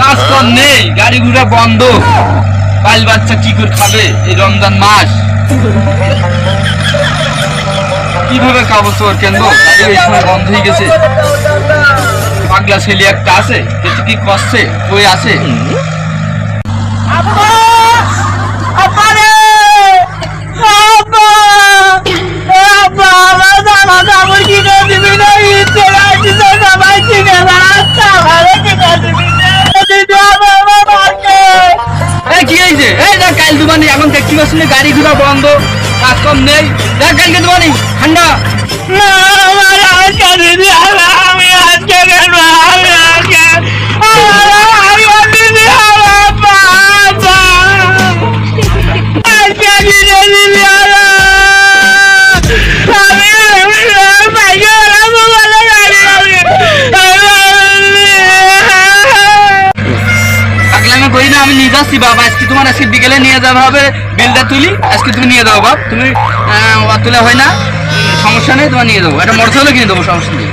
কাজ কর নেই, গাড়ি ঘোড়া বন্ধ, বাল বাচ্চা কি করে খাবে এই রমজান মাস? কিভাবে খাবো তোর কেন্দ্র? গাড়ি এই সময় বন্ধ হয়ে গেছে। পাগলা ছেলে একটা আছে, কিন্তু কি করছে ওই আছে। কি হয়েছে? এই দেখ কাল দুবানি, এখন দেখতে পাচ্ছি গাড়ি ঘোড়া বন্ধ, কাজ কম নেই। দেখ কালকে দুবানি ঠান্ডা। আমি নিয়ে যাচ্ছি বাবা, আজকে তোমার আজকে বিকেলে নিয়ে যাওয়া হবে, বিলটা তুলি আজকে তুমি নিয়ে যাও বাপ। তুমি তুলে হয় না, সমস্যা নেই, তোমার নিয়ে যাবো, একটা মোটরসাইকেল কিনে দেবো, সমস্যা নেই।